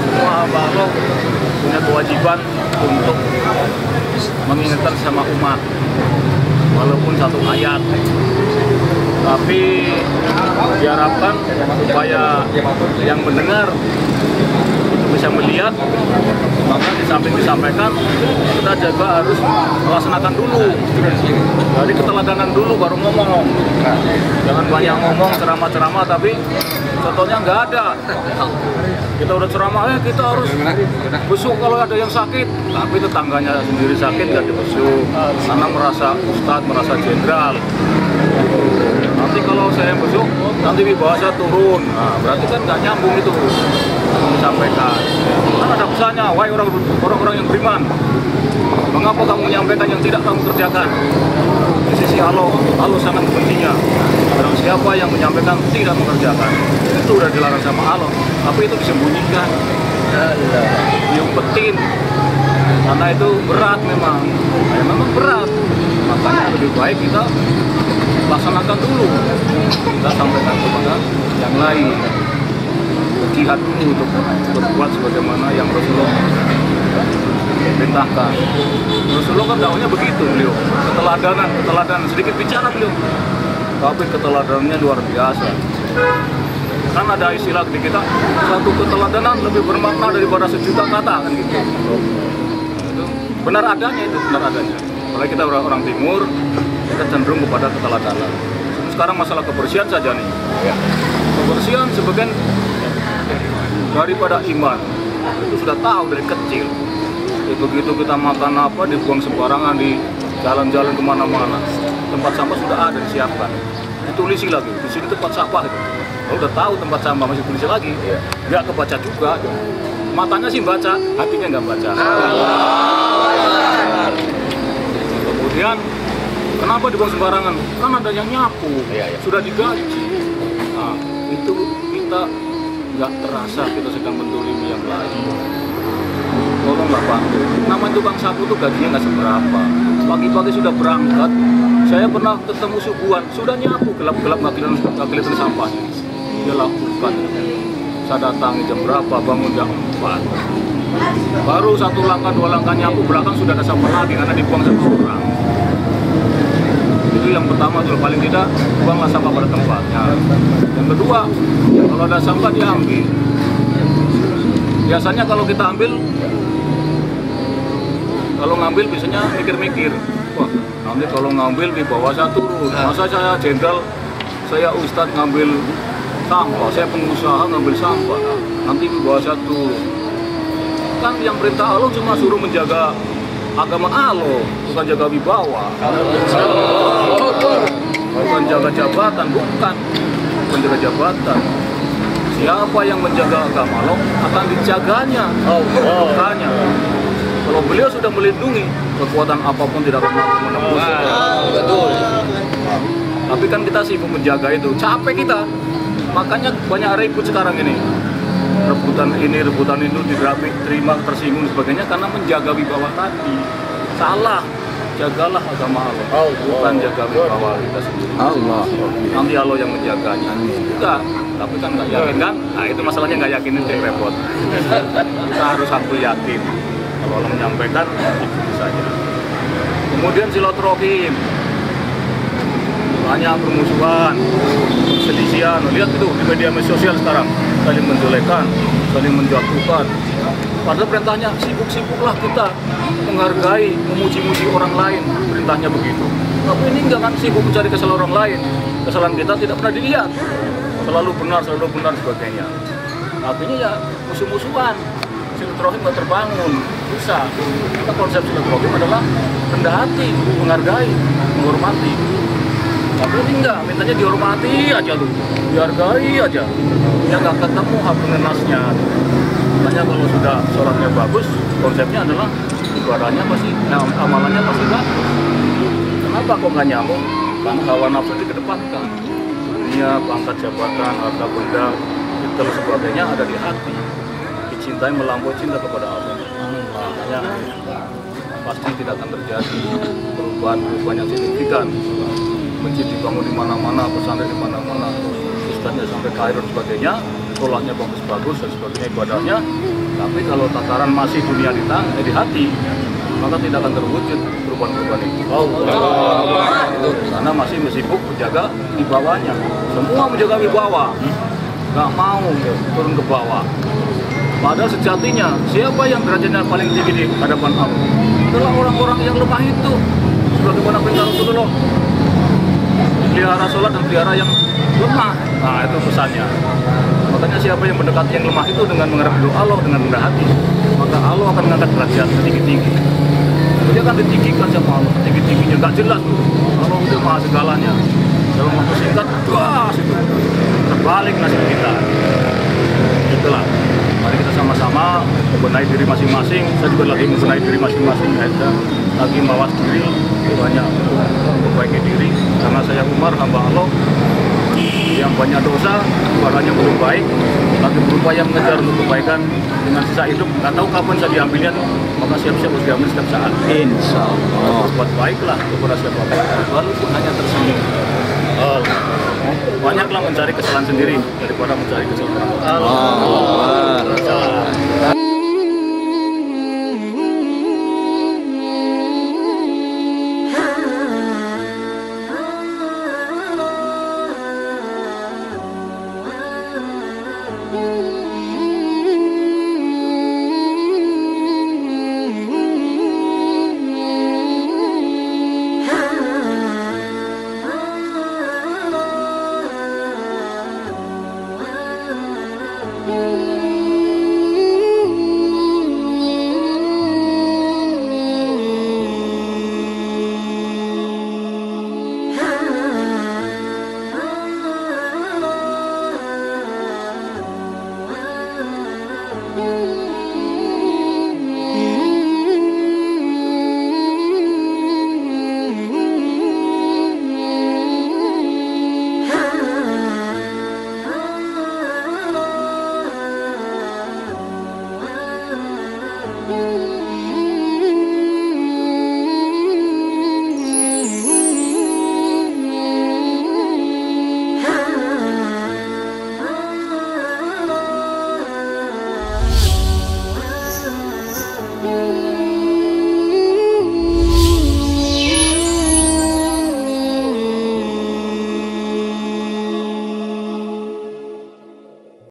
Semua hamba Allah punya kewajiban untuk mengingatkan sama umat, walaupun satu ayat, tapi diharapkan supaya yang mendengar itu bisa melihat, maka di samping disampaikan, kita juga harus melaksanakan dulu. Jadi keteladanan dulu baru ngomong. Jangan banyak ngomong ceramah-ceramah tapi contohnya nggak ada. Kita udah ceramah, kita harus besuk kalau ada yang sakit, tapi tetangganya sendiri sakit nggak dibesuk karena merasa ustadz, merasa jenderal. Nanti kalau saya yang besuk, nanti wibawa saya turun. Nah, berarti kan nggak nyambung itu disampaikan. Kan ada pesannya, wahai orang-orang yang beriman, mengapa kamu menyampaikan yang tidak kamu kerjakan? Di sisi Allah, Allah sangat membencinya. Barang siapa yang menyampaikan tidak mengerjakan, itu udah dilarang sama Allah, tapi itu disembunyikan, diumpetin, karena itu berat memang. Ya, memang berat, makanya lebih baik kita laksanakan dulu, kita sampaikan kepada yang lain. Jihad dulu untuk berbuat sebagaimana yang Rasulullah perintahkan. Rasulullah kan dakwahnya begitu, beliau keteladanan, sedikit bicara beliau, tapi keteladanannya luar biasa. Kan ada istilah di kita, satu keteladanan lebih bermakna daripada sejuta kata, kan gitu. Itu benar adanya, itu benar adanya. Apalagi kita orang timur, kita cenderung kepada keteladanan. Sekarang masalah kebersihan saja nih. Kebersihan sebagian daripada iman, itu sudah tahu dari kecil. Begitu kita makan apa, dibuang sembarangan di jalan-jalan kemana-mana. Tempat sampah sudah ada disiapkan, ditulisi lagi, di sini tempat sampah itu. Kalau udah tahu tempat sampah masih tulis lagi, nggak kebaca juga. Matanya sih baca, hatinya nggak baca. Kemudian kenapa dibuang sembarangan? Kan ada yang nyapu, sudah digaji. Nah, itu kita nggak terasa kita sedang mendolimi yang lain. Tolonglah bantu. Nama tukang sapu itu gajinya nggak seberapa. Pagi-pagi sudah berangkat. Saya pernah ketemu subuhan, sudah nyapu gelap-gelap nggak kelihatan sampahnya. Dia lakukan. Saya datangi jam berapa, bangun jam 4. Baru satu langkah, dua langkah nyapu, belakang sudah ada sampah lagi karena dibuang sama orang. Itu yang pertama dulu, paling tidak buanglah sampah pada tempatnya. Yang kedua, kalau ada sampah diambil. Biasanya kalau kita ambil, kalau ngambil biasanya mikir-mikir, wah nanti kalau ngambil di bawah saya turun. Masa saya jenderal, saya ustadz ngambil sampah, saya pengusaha ngambil sampah, nanti di bawah saya turun. Kan yang perintah Allah cuma suruh menjaga agama Allah, bukan jaga wibawa, bukan jaga jabatan, bukan jaga jabatan. Siapa yang menjaga agama Allah akan dijaganya, bukannya. Kalau beliau sudah melindungi, kekuatan apapun tidak akan mampu menembus. Betul. Tapi kan kita sibuk menjaga itu, capek kita. Makanya banyak ribut sekarang ini. Rebutan ini, rebutan itu, terima, tersinggung, sebagainya karena menjaga wibawa tadi. Salah. Jagalah agama Allah, bukan jaga wibawa kita sendiri. Allah. Nanti Allah yang menjaganya. Enggak, tapi kan nggak yakin kan? Nah itu masalahnya nggak yakinin yang repot. Kita harus aku yakin. Kalau Allah menyampaikan, ikuti saja. Kemudian silaturahim. Banyak permusuhan, selisihan. Lihat itu di media sosial sekarang, saling menjelekan, saling menjatuhkan. Padahal perintahnya sibuk-sibuklah kita menghargai, memuji-muji orang lain. Perintahnya begitu. Tapi ini enggak kan sibuk mencari kesalahan orang lain. Kesalahan kita tidak pernah dilihat. Selalu benar sebagainya. Artinya ya musuh-musuhan. Silaturahim nggak terbangun. Bisa. Kita konsep silaturahim adalah rendah hati, menghargai, menghormati. Tapi ini enggak, mintanya dihormati aja tuh, dihargai aja. Ya nggak ketemu happiness-nya. Makanya kalau sudah sholatnya bagus, konsepnya adalah ibadahnya pasti, amalannya pasti bagus. Kenapa kok nggak nyambung? Karena hawa nafsu dikedepankan. Dunia, pangkat jabatan, harta benda, itu sebagainya ada di hati. Dicintai melampaui cinta kepada Allah. Makanya pasti tidak akan terjadi perubahan yang signifikan. Masjid dibangun di mana-mana, pesantren di mana-mana, ustadznya sampai Kairo dan sebagainya, sekolahnya bagus-bagus dan sebagainya, ibadahnya. Tapi kalau tataran masih dunia di hati, maka tidak akan terwujud perubahan-perubahan itu. Karena masih sibuk menjaga wibawanya. Semua menjaga wibawa, nggak mau turun ke bawah. Padahal sejatinya, siapa yang derajatnya paling tinggi di hadapan Allah? Itulah orang-orang yang lemah itu. Sebagaimana perintah Rasulullah, pelihara sholat dan pelihara yang lemah. Nah, itu pesannya. Makanya siapa yang mendekati yang lemah itu dengan mengharap doa Allah dengan rendah hati, maka Allah akan mengangkat derajat tinggi-tinggi. Dia akan ditinggikan sama Allah, tinggi-tingginya nggak jelas. Allah itu maha segalanya. Dalam waktu singkat, wah, itu terbalik nasib kita. Itulah. Mari kita sama-sama membenahi diri masing-masing. Saya juga lagi membenahi diri masing-masing. Saya lagi mawas diri, banyak memperbaiki diri. Karena saya Umar, hamba Allah yang banyak dosa, ibadahnya belum baik, lagi berupaya mengejar untuk kebaikan dengan sisa hidup. Nggak tahu kapan saya diambilnya, maka siap-siap harus diambil setiap saat. Insya Allah. Berbuat baiklah kepada siapapun, walaupun hanya tersenyum. Banyaklah mencari kesalahan sendiri daripada mencari kesalahan Allah. Mm-hmm.